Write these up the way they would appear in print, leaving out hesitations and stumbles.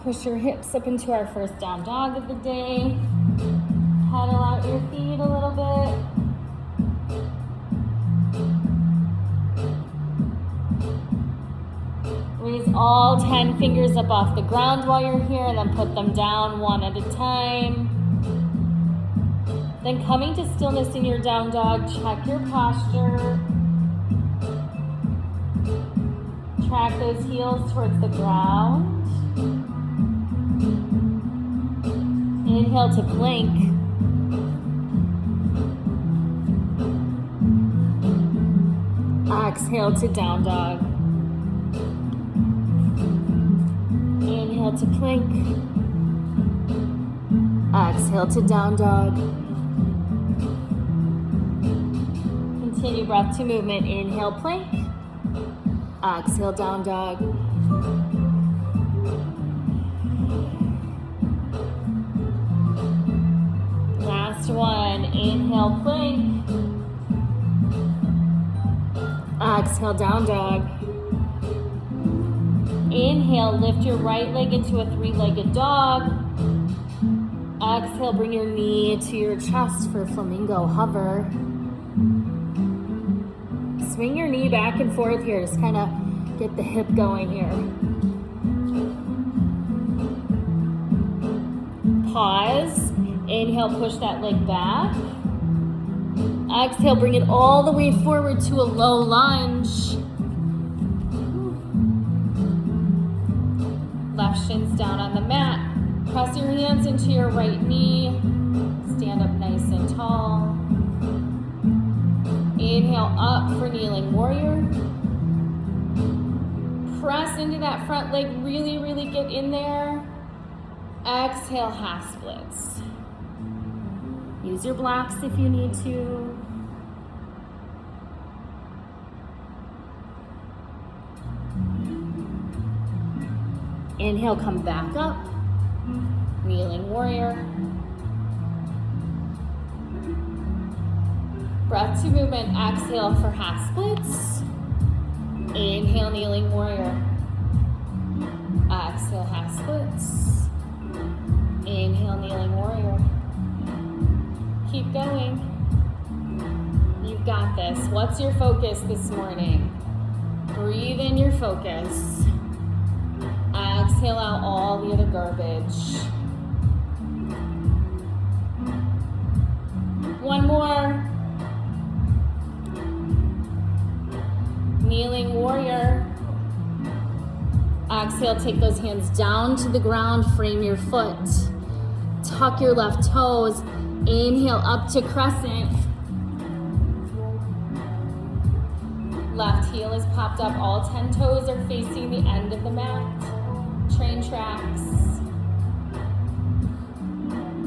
Push your hips up into our first down dog of the day. Pedal out your feet a little bit. Raise all 10 fingers up off the ground while you're here, and then put them down one at a time. Then coming to stillness in your down dog, check your posture. Track those heels towards the ground. Inhale to plank. Exhale to down dog. Inhale to plank. Exhale to down dog. Continue breath to movement. Inhale, plank. Exhale, down dog. Last one. Inhale, plank. Exhale, down dog. Inhale, lift your right leg into a three-legged dog. Exhale, bring your knee to your chest for flamingo hover. Swing your knee back and forth here. Just kind of get the hip going here. Pause. Inhale, push that leg back. Exhale, bring it all the way forward to a low lunge. Left shin's down on the mat. Press your hands into your right knee. Stand up nice and tall. Inhale up for kneeling warrior. Press into that front leg. Really, really get in there. Exhale, half splits. Use your blocks if you need to. Inhale, come back up. Kneeling warrior. Breath to movement. Exhale for half splits. Inhale, kneeling warrior. Exhale, half splits. Inhale, kneeling warrior. Keep going. You've got this. What's your focus this morning? Breathe in your focus. Exhale out all the other garbage. One more. Kneeling warrior. Exhale, take those hands down to the ground, frame your foot. Tuck your left toes. Inhale up to crescent. Left heel is popped up. All 10 toes are facing the end of the mat. Train tracks.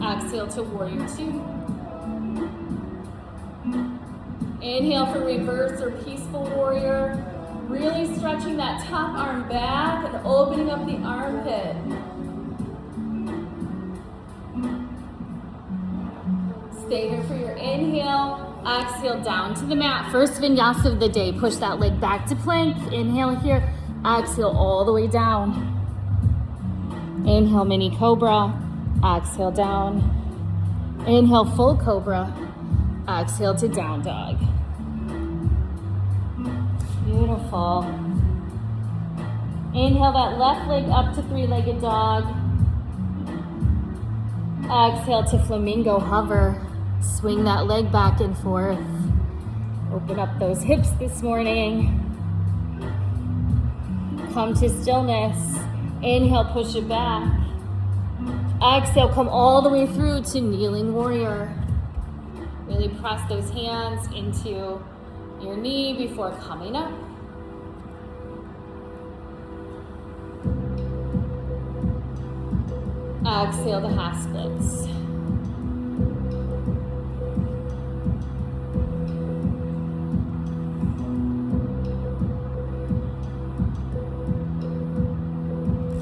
Exhale to warrior two. Inhale for reverse or peaceful warrior. Really stretching that top arm back and opening up the armpit. Stay here for your inhale. Exhale down to the mat. First vinyasa of the day. Push that leg back to plank. Inhale here. Exhale all the way down. Inhale, mini cobra. Exhale down. Inhale, full cobra. Exhale to down dog. Beautiful. Inhale that left leg up to three-legged dog. Exhale to flamingo hover. Swing that leg back and forth. Open up those hips this morning. Come to stillness. Inhale, push it back. Exhale, come all the way through to kneeling warrior. Really press those hands into your knee before coming up. Exhale to half splits.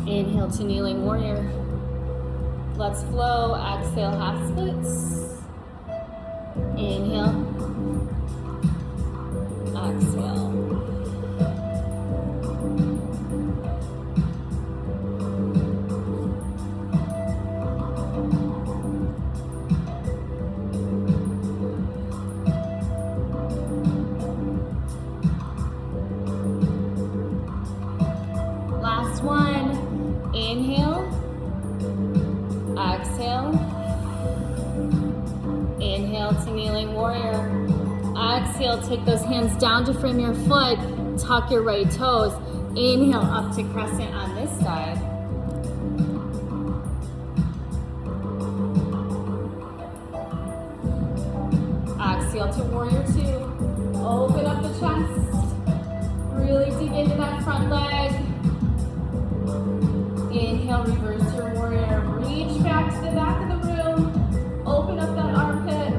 Inhale to kneeling warrior. Let's flow. Exhale, half splits. Inhale. Exhale. kneeling warrior. Exhale, take those hands down to frame your foot. Tuck your right toes. Inhale up to crescent on this side. Exhale to warrior two. Open up the chest. Really dig into that front leg. Inhale, reverse your warrior. Reach back to the back of the room. Open up that armpit.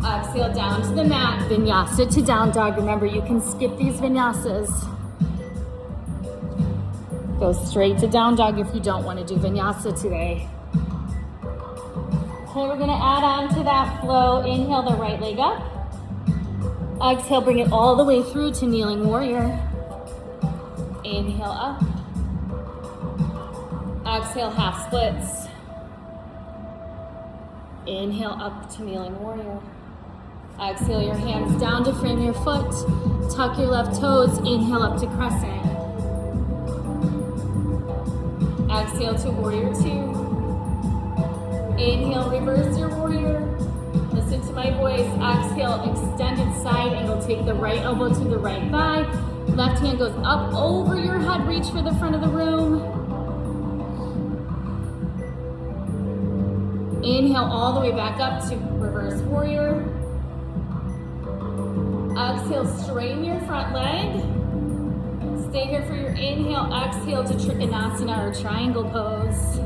Exhale down to the mat. Vinyasa to down dog. Remember, you can skip these vinyasas. Go straight to down dog if you don't want to do vinyasa today. Okay, we're gonna add on to that flow. Inhale the right leg up. Exhale, bring it all the way through to kneeling warrior. Inhale up. Exhale, half splits. Inhale up to kneeling warrior. Exhale your hands down to frame your foot. Tuck your left toes. Inhale up to crescent. Exhale to warrior two. Inhale, reverse your warrior. Listen to my voice. Exhale, extended side angle. Take the right elbow to the right thigh. Left hand goes up over your head. Reach for the front of the room. Inhale all the way back up to reverse warrior. Exhale, straighten your front leg. Stay here for your inhale. Exhale to Trikonasana or triangle pose.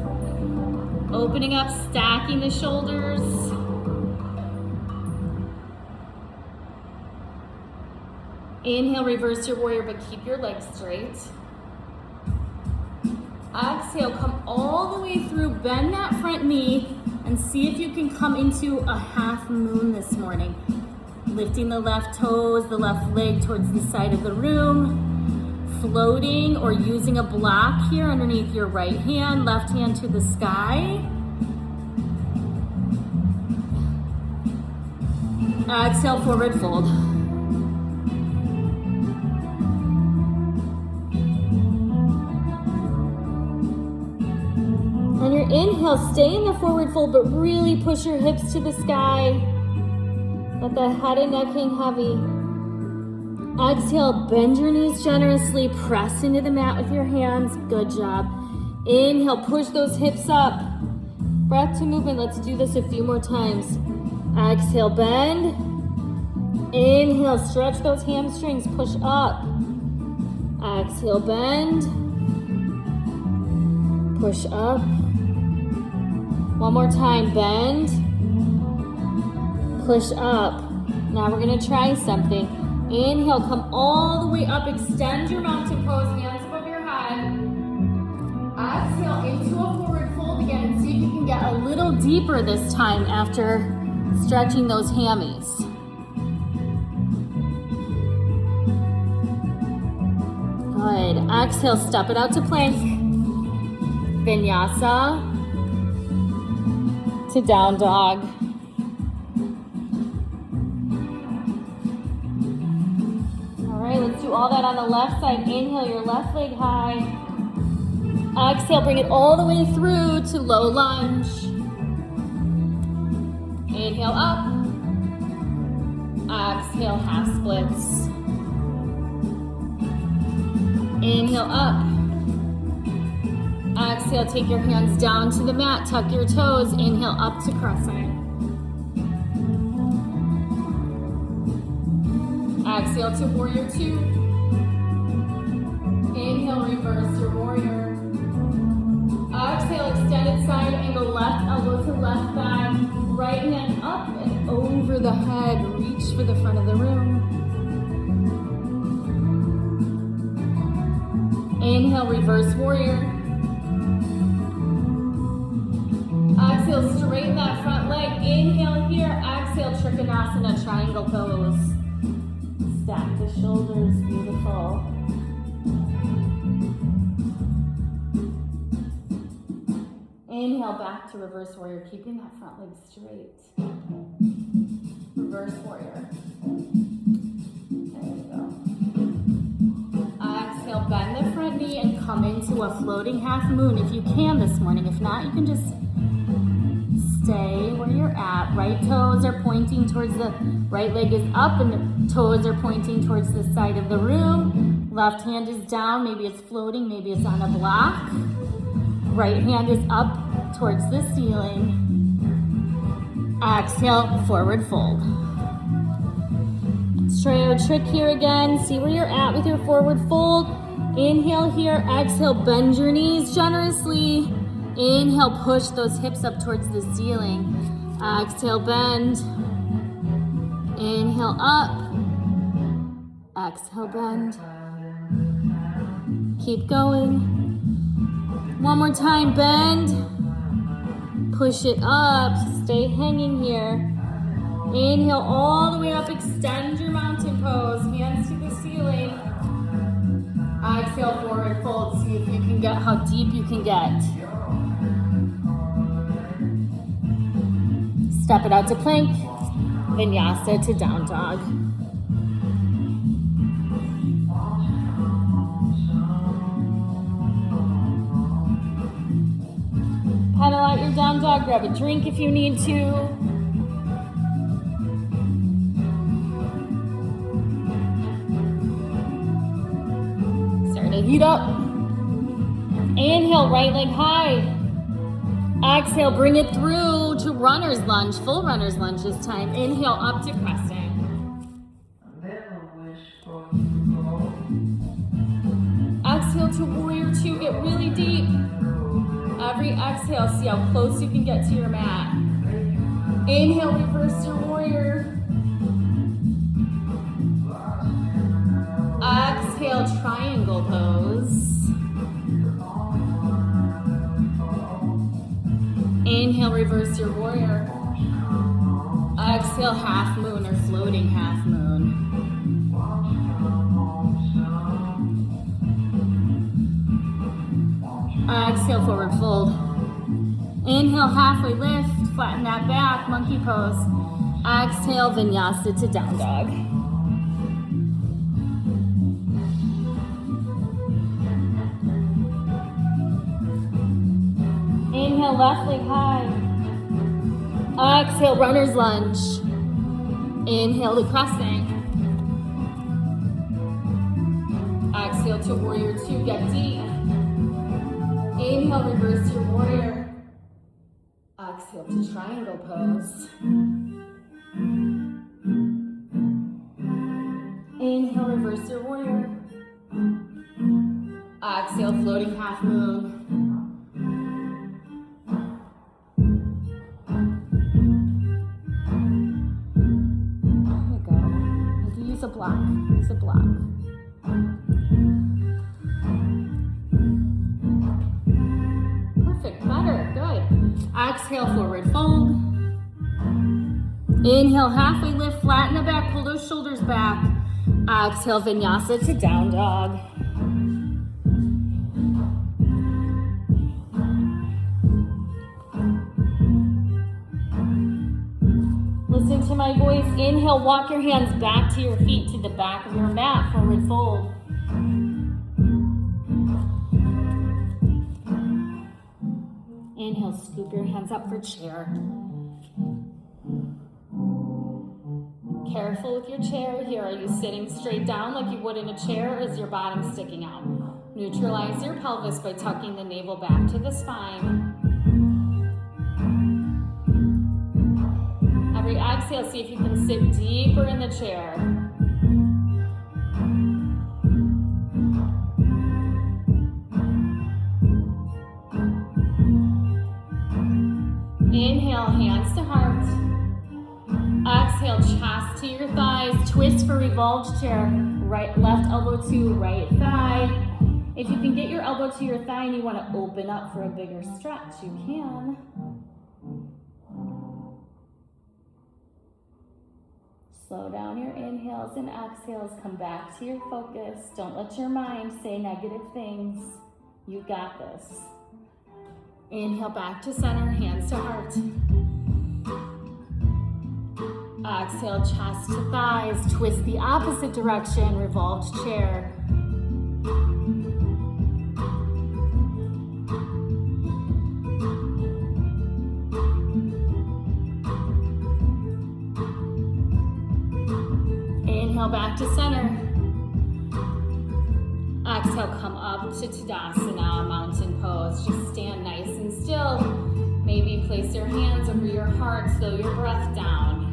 Opening up, stacking the shoulders. Inhale, reverse your warrior, but keep your legs straight. Exhale, come all the way through, bend that front knee, and see if you can come into a half moon this morning. Lifting the left toes, the left leg towards the side of the room. Floating or using a block here underneath your right hand, left hand to the sky. Exhale, forward fold. On your inhale, stay in the forward fold, but really push your hips to the sky. Let the head and neck hang heavy. Exhale, bend your knees generously. Press into the mat with your hands. Good job. Inhale, push those hips up. Breath to movement. Let's do this a few more times. Exhale, bend. Inhale, stretch those hamstrings. Push up. Exhale, bend. Push up. One more time, bend. Push up. Now we're gonna try something. Inhale, come all the way up. Extend your mountain pose, hands above your head. Exhale into a forward fold again and see if you can get a little deeper this time after stretching those hammies. Good. Exhale, step it out to plank. Vinyasa to down dog. Let's do all that on the left side. Inhale your left leg high. Exhale, bring it all the way through to low lunge. Inhale up. Exhale, half splits. Inhale up. Exhale, take your hands down to the mat. Tuck your toes. Inhale up to crescent. Exhale to warrior two. Inhale, reverse your warrior. Exhale, extended side angle, left elbow to left thigh. Right hand up and over the head. Reach for the front of the room. Inhale, reverse warrior. Exhale, straighten that front leg. Inhale here. Exhale, Trikonasana, triangle pose. Stack the shoulders, beautiful. Inhale back to reverse warrior, keeping that front leg straight. Reverse warrior. There we go. Exhale, bend the front knee and come into a floating half moon if you can this morning. If not, you can just Stay where you're at. Right toes are pointing towards the right leg is up and the toes are pointing towards the side of the room. Left hand is down. Maybe it's floating. Maybe it's on a block. Right hand is up towards the ceiling. Exhale, forward fold. Let's try our trick here again. See where you're at with your forward fold. Inhale here. Exhale, bend your knees generously. Inhale, push those hips up towards the ceiling. Exhale, bend. Inhale, up. Exhale, bend. Keep going. One more time, bend. Push it up. Stay hanging here. Inhale all the way up. Extend your mountain pose. Hands to the ceiling. Exhale, forward fold. See if you can get how deep you can get. Step it out to plank, vinyasa to down dog. Pedal out your down dog, grab a drink if you need to. Start to heat up. Inhale, right leg high. Exhale, bring it through to runner's lunge, full runner's lunge this time. Inhale, up to crescent. Exhale to warrior two, get really deep. Every exhale, see how close you can get to your mat. Inhale, reverse your warrior. Exhale, triangle pose. Inhale, reverse your warrior. Exhale, half moon or floating half moon. Exhale, forward fold. Inhale, halfway lift, flatten that back, monkey pose. Exhale, vinyasa to down dog. Inhale, left leg high. Exhale, runner's lunge. Inhale to crescent. Exhale to warrior two, get deep. Inhale, reverse your warrior. Exhale to triangle pose. Inhale, reverse your warrior. Exhale, floating half moon. Use a block, use a block. Perfect, better, good. Exhale, forward fold. Inhale, halfway lift, flatten the back, pull those shoulders back. Exhale, vinyasa to down dog. Listen to my voice. Inhale, walk your hands back to your feet, to the back of your mat, forward fold. Inhale, scoop your hands up for chair. Careful with your chair here. Are you sitting straight down like you would in a chair, or is your bottom sticking out? Neutralize your pelvis by tucking the navel back to the spine. Every exhale, see if you can sit deeper in the chair. Inhale, hands to heart. Exhale, chest to your thighs. Twist for revolved chair. Right, left elbow to right thigh. If you can get your elbow to your thigh and you want to open up for a bigger stretch, you can. Slow down your inhales and exhales. Come back to your focus. Don't let your mind say negative things. You got this. Inhale back to center, hands to heart. Exhale, chest to thighs. Twist the opposite direction, revolved chair. Inhale back to center. Exhale, come up to Tadasana, mountain pose. Just stand nice and still. Maybe place your hands over your heart, slow your breath down.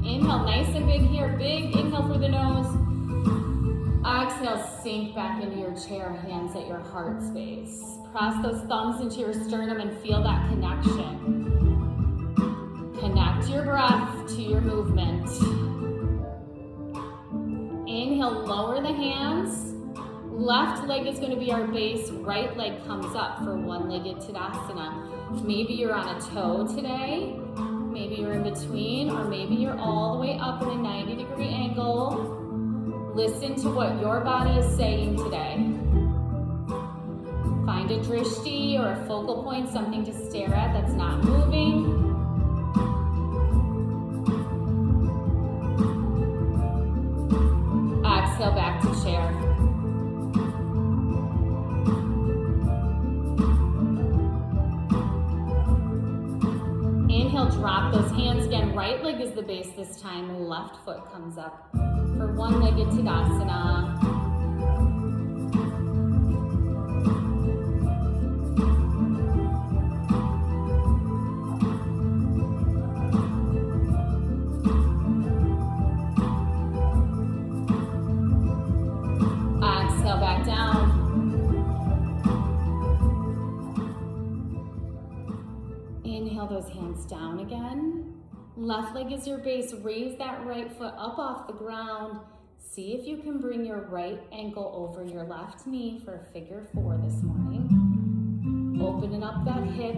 Inhale, nice and big here. Big inhale through the nose. Exhale, sink back into your chair, hands at your heart space. Press those thumbs into your sternum and feel that connection. Connect your breath to your movement. Inhale, lower the hands. Left leg is going to be our base. Right leg comes up for one-legged Tadasana. Maybe you're on a toe today. Maybe you're in between, or maybe you're all the way up in a 90-degree angle. Listen to what your body is saying today. Find a drishti or a focal point, something to stare at that's not moving. Exhale, back to chair. Inhale, drop those hands again. Right leg is the base this time. Left foot comes up for one-legged Tadasana. Exhale, back down. Inhale those hands down again. Left leg is your base. Raise that right foot up off the ground. See if you can bring your right ankle over your left knee for a figure four this morning. Opening up that hip.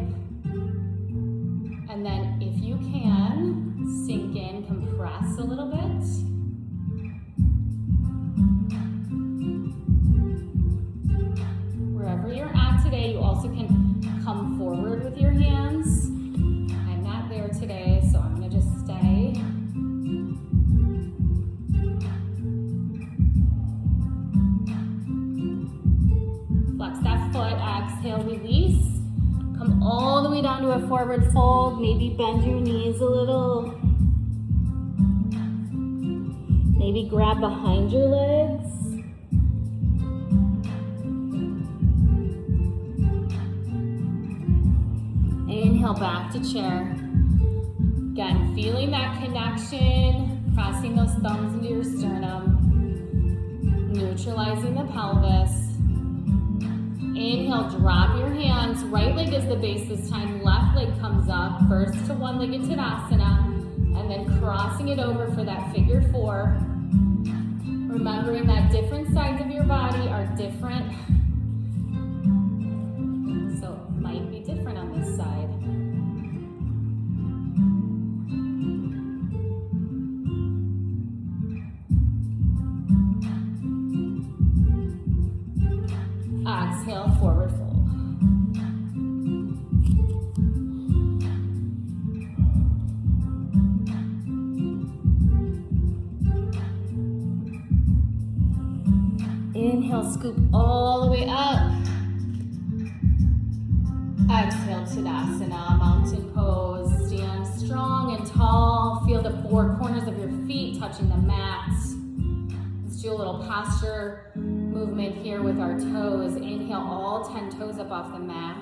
And then if you can, sink in, compress a little bit. Wherever you're at today, you also can come forward with your hands. I'm not there today, so I'm gonna just stay. Flex that foot, exhale, release. Come all the way down to a forward fold. Maybe bend your knees a little. Maybe grab behind your legs. Inhale, back to chair. Again, feeling that connection, pressing those thumbs into your sternum, neutralizing the pelvis. Inhale, drop your hands. Right leg is the base this time. Left leg comes up. First to one-legged Tadasana, and then crossing it over for that figure four. Remembering that different sides of your body are different. So it might be different on this side. Exhale, forward fold. Inhale, scoop all the way up. Exhale, Tadasana, mountain pose. Stand strong and tall. Feel the four corners of your feet touching the mat. Let's do a little posture movement here with our toes. Inhale, all 10 toes up off the mat.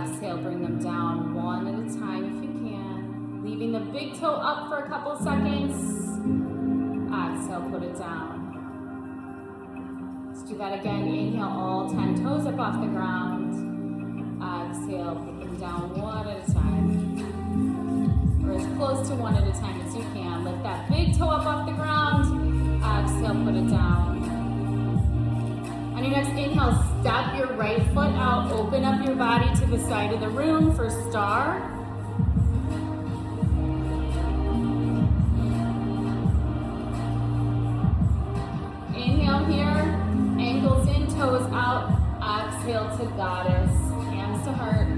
Exhale, bring them down one at a time if you can. Leaving the big toe up for a couple seconds. Exhale, put it down. Let's do that again. Inhale, all 10 toes up off the ground. Exhale, put them down one at a time. Or as close to one at a time as you can. Lift that big toe up off the ground. Exhale, put it down. On your next inhale, step your right foot out. Open up your body to the side of the room for star. Inhale here, ankles in, toes out. Exhale to goddess, hands to heart.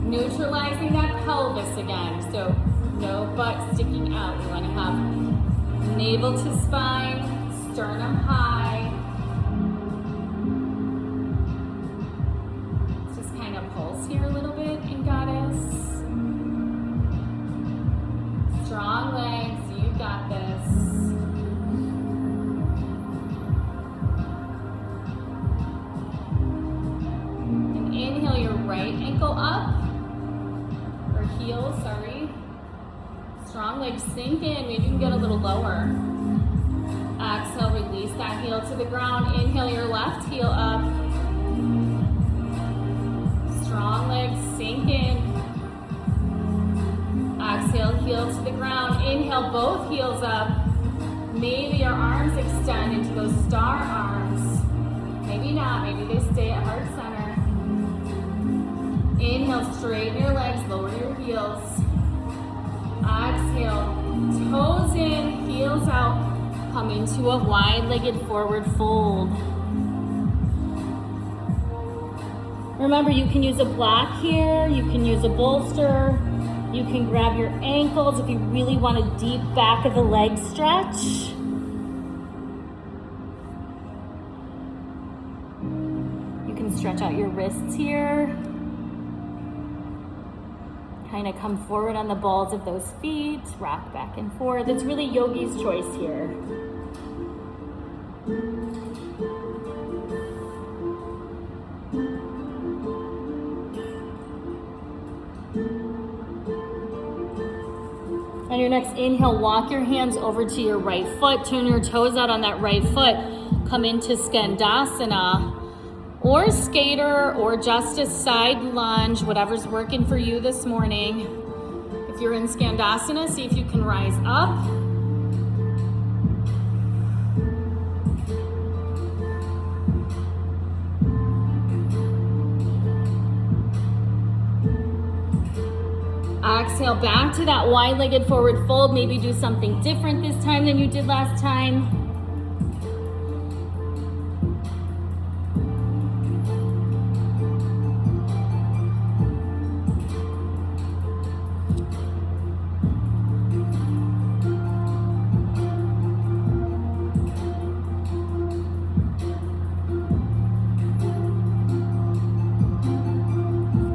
Neutralizing that pelvis again. So No butt sticking out. We want to have navel to spine, sternum high. Let's just kind of pulse here a little bit in Goddess. Strong legs, you got this. And inhale your right ankle up, or heel, sorry. Strong legs sink in, maybe you can get a little lower. Exhale, release that heel to the ground. Inhale your left heel up. Strong legs sink in. Exhale, heel to the ground. Inhale, both heels up. Maybe your arms extend into those star arms. Maybe not, maybe they stay at heart center. Inhale, straighten your legs, lower your heels. Exhale, toes in, heels out. Come into a wide-legged forward fold. Remember, you can use a block here, you can use a bolster, you can grab your ankles if you really want a deep back of the leg stretch. You can stretch out your wrists here. Kind of come forward on the balls of those feet, rock back and forth. It's really yogi's choice here. On your next inhale, walk your hands over to your right foot, turn your toes out on that right foot, come into Skandasana, or skater, or just a side lunge, whatever's working for you this morning. If you're in Skandasana, see if you can rise up. Exhale back to that wide-legged forward fold. Maybe do something different this time than you did last time.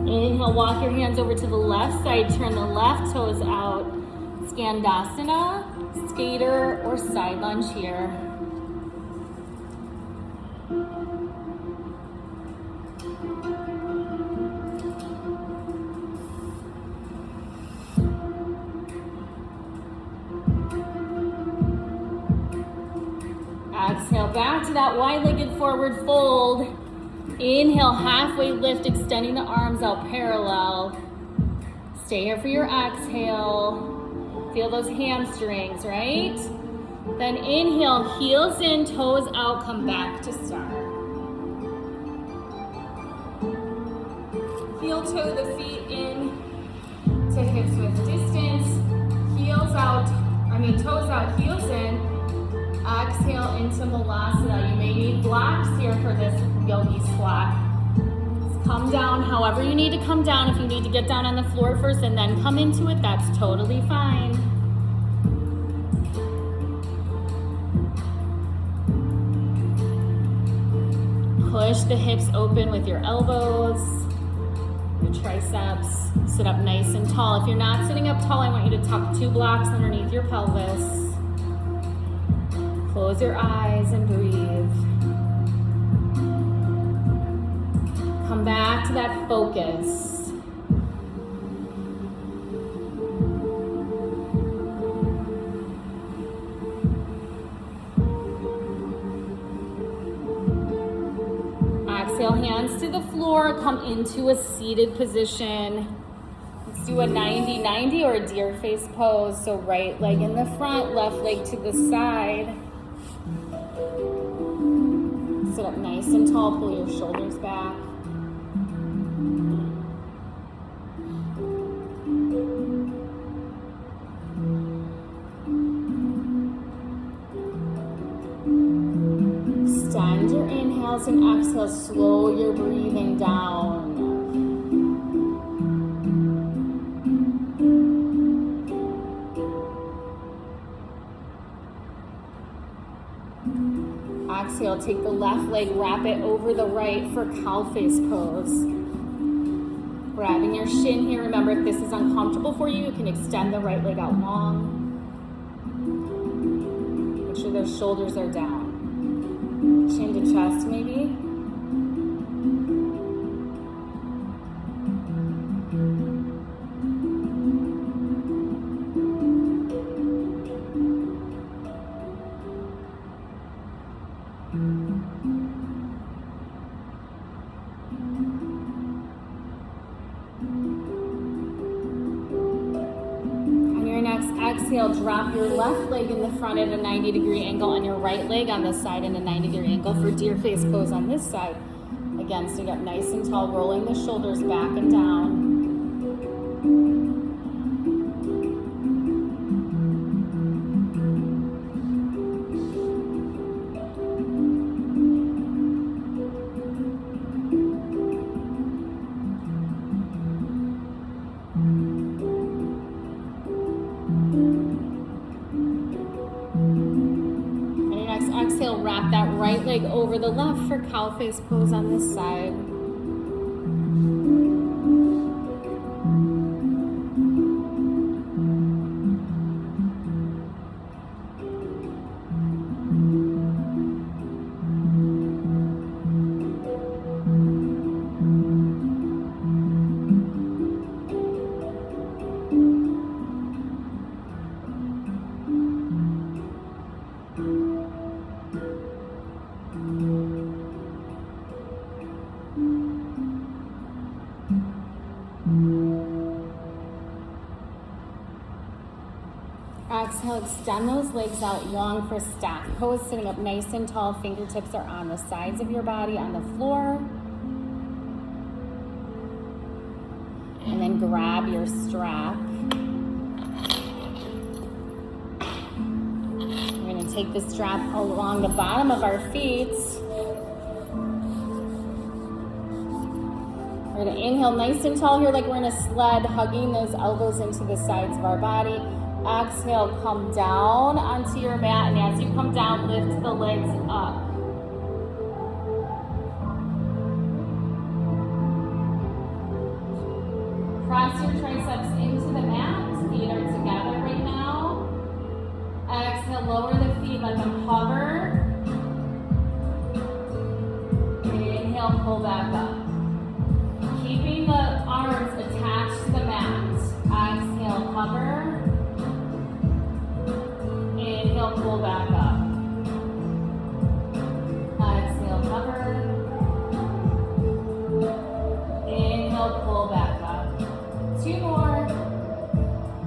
Inhale, walk your hands over to the left side, turn the left toes out. Skandasana, skater, or side lunge here. Exhale, back to that wide-legged forward fold. Inhale, halfway lift, extending the arms out parallel. Stay here for your exhale. Feel those hamstrings, right? Then inhale, heels in, toes out, come back to start. Heel toe the feet in to hips with distance. Toes out, heels in. Exhale into Malasana. You may need blocks here for this yogi squat. Just come down however you need to come down. If you need to get down on the floor first and then come into it, that's totally fine. Push the hips open with your elbows, your triceps. Sit up nice and tall. If you're not sitting up tall, I want you to tuck 2 blocks underneath your pelvis. Close your eyes and breathe. Come back to that focus. Exhale, hands to the floor. Come into a seated position. Let's do a 90-90 or a deer face pose. So right leg in the front, left leg to the side. Sit up nice and tall, pull your shoulders back. Extend your inhales and exhales, slow your breathing down. exhale, take the left leg, wrap it over the right for cow face pose. Grabbing your shin here. Remember, if this is uncomfortable for you, you can extend the right leg out long. Make sure those shoulders are down. Chin to chest, maybe. Exhale, drop your left leg in the front at a 90-degree angle and your right leg on this side in a 90-degree angle for deer face pose on this side. Again, sitting up nice and tall, rolling the shoulders back and down. Exhale, wrap that right leg over the left for cow face pose on this side. Exhale, extend those legs out long for staff pose, sitting up nice and tall. Fingertips are on the sides of your body, on the floor. And then grab your strap. We're going to take the strap along the bottom of our feet. We're going to inhale nice and tall here like we're in a sled, hugging those elbows into the sides of our body. Exhale, come down onto your mat, and as you come down, lift the legs up. Press your triceps into the mat. Feet are together right now. Exhale, lower the feet, let them hover. Inhale, pull back up. Keeping the arms attached to the mat. Exhale, hover. Inhale, pull back up. Exhale, hover. Inhale, pull back up. 2 more.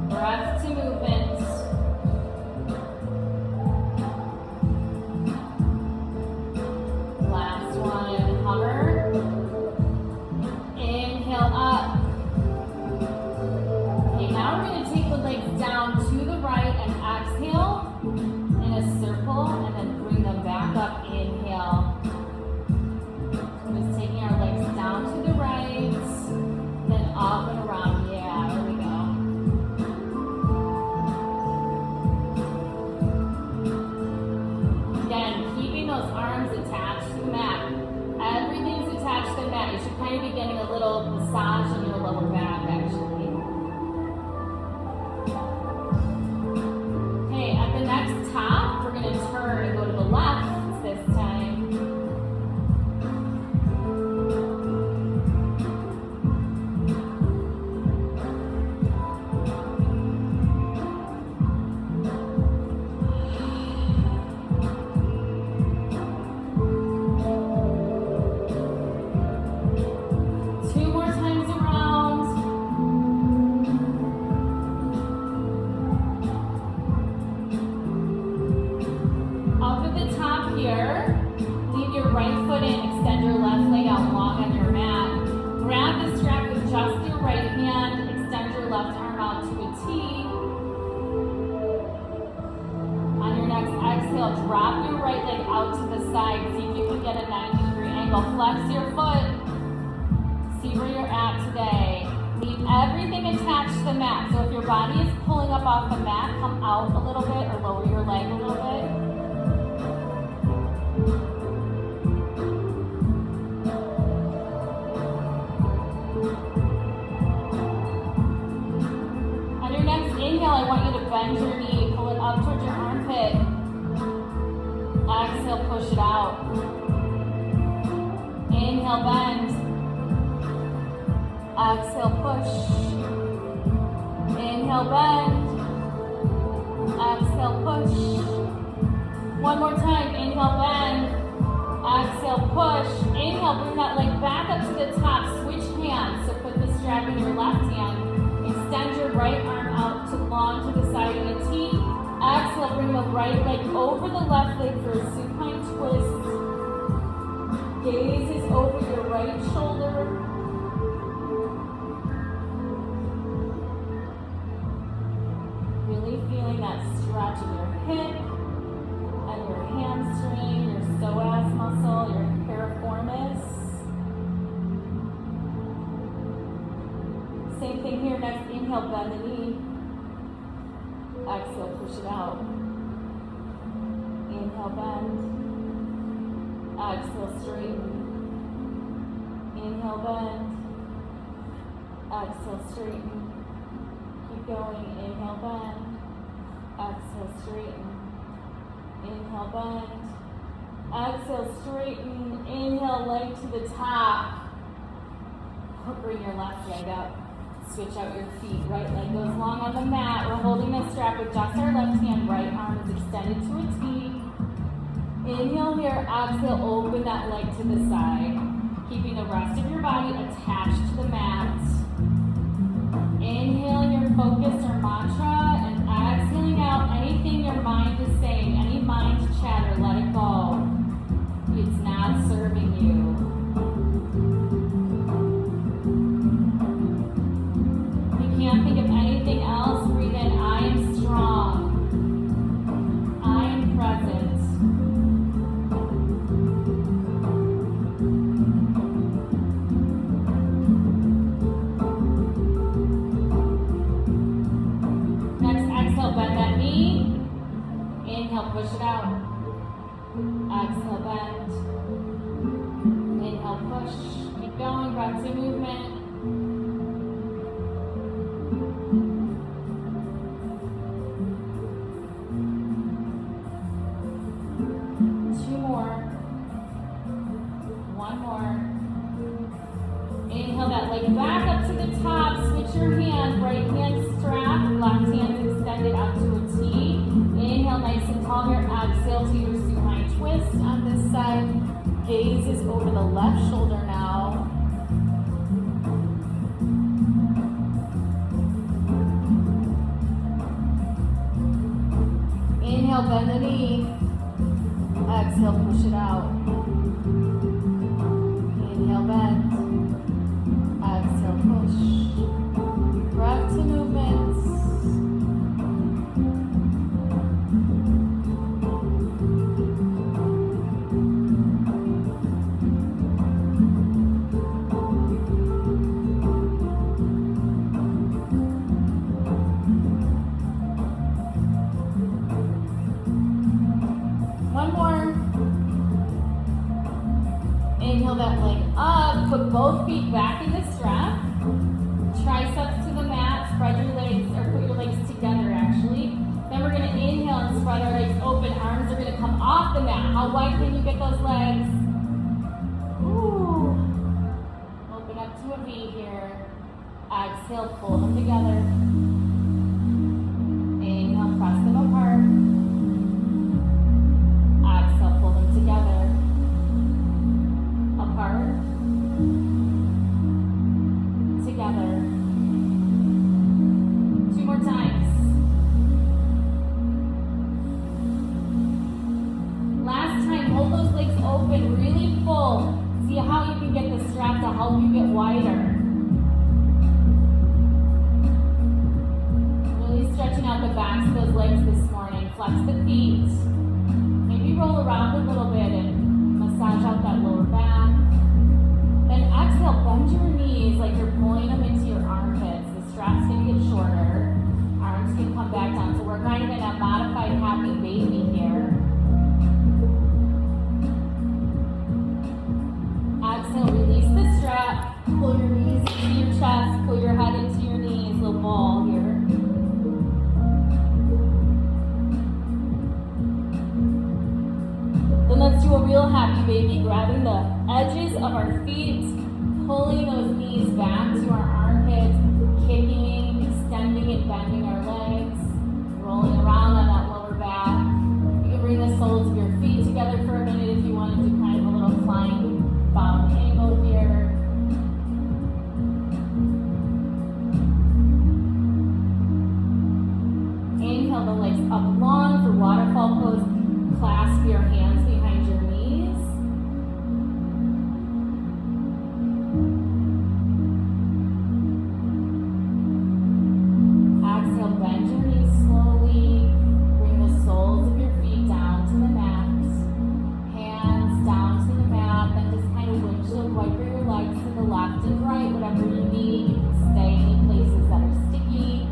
Breath to movement. Last one, hover. Inhale, up. Okay, now we're going to take the legs down to the right and exhale. Circle and then bring them back up. Inhale. We're just taking our legs down to the right, then up and around. Yeah, there we go. Again, keeping those arms attached to the mat. Everything's attached to the mat. You should kind of be getting a little massage in your lower back, actually. Okay, at the next top, we're going to turn and go to the left this time. Drop your right leg out to the side. See if you can get a 90-degree angle. Flex your foot. See where you're at today. Leave everything attached to the mat. So if your body is pulling up off the mat, come out a little bit or lower your leg a little bit. bend your knee, pull it up towards your armpit. Exhale, push it out. Inhale, bend. Exhale, push. Inhale, bend. Exhale, push. One more time. Inhale, bend. Exhale, push. Inhale, bring that leg back up to the top. Switch hands. So put the strap in your left hand. Extend your right arm out to long to the side in a T. Exhale, bring the right leg over the left leg for a supine twist. Gaze is over your right shoulder. Really feeling that stretch in your hip and your hamstring, your psoas muscle, your piriformis. Same thing here. Next, inhale, bend the knee. Exhale, push it out. Inhale, bend. Exhale, straighten. Inhale, bend. Exhale, straighten. Keep going. Inhale, bend. Exhale, straighten. Inhale, bend. Exhale, straighten. Inhale, leg to the top. Bring your left leg up. Switch out your feet. Right leg goes long on the mat. We're holding the strap with just our left hand. Right arm is extended to a T. Inhale here. Exhale, open that leg to the side. Keeping the rest of your body attached to the mat. Inhale your focus or mantra, and exhaling out anything your mind is saying, any mind chatter, let it go. It's not serving you. Can't think of anything else, breathe in, I am strong. I am present. Next, exhale, bend that knee. Inhale, push it out. Exhale, bend. Inhale, push. Keep going, back to movement. Back up to the top, switch your hand, right hand strap, left hand extended out to a T. Inhale nice and tall here, exhale to your supine twist on this side. Gaze is over the left shoulder now. Inhale, bend the knee. Exhale, push it out. Inhale, bend. Exhale, push. Breath to movements. One more. Inhale that leg up. Put both feet back in the strap. Triceps to the mat. Spread your legs, or put your legs together actually. Then we're going to inhale and spread our legs open. Arms are going to come off the mat. How wide can you get those legs? Ooh. Open up to a V here. Exhale, pull them together. Inhale, press them apart. Exhale, pull them together. Apart. Together. Two more times. Last time, hold those legs open, really full. See how you can get the strap to help you get wider. Really stretching out the backs of those legs this morning. Flex the feet. Maybe roll around a little bit and massage out that lower back. Then exhale, bend your knees like you're pulling them into your armpits. The strap's going to get shorter. Arms can come back down. So we're kind of in a modified happy baby here. Exhale, release the strap. Pull your knees into your chest. Pull your head into your knees. Little ball here. of our feet, pulling those knees back to our armpits, kicking, extending and bending our legs, rolling around on that lower back. You can bring the soles of your feet together for a minute if you want to do kind of a little flying bound angle here. Inhale the legs up long for waterfall pose. Clasp your hands behind your knees. Exhale, bend your knees slowly. Bring the soles of your feet down to the mat. Hands down to the mat. Then just kind of windshield wiper your legs to the left and right, whatever you need. You can stay in places that are sticky.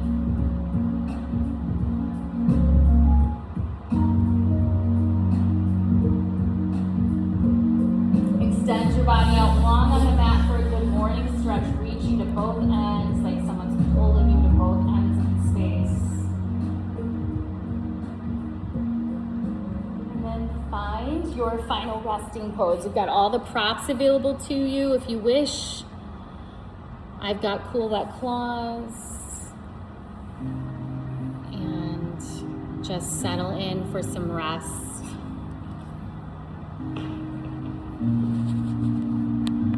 Extend your body out long on the mat for a good morning stretch, reaching to both ends like someone's pulling you to both ends of the space. And then find your final resting pose. You've got all the props available to you if you wish. I've got cool wet claws. And just settle in for some rest.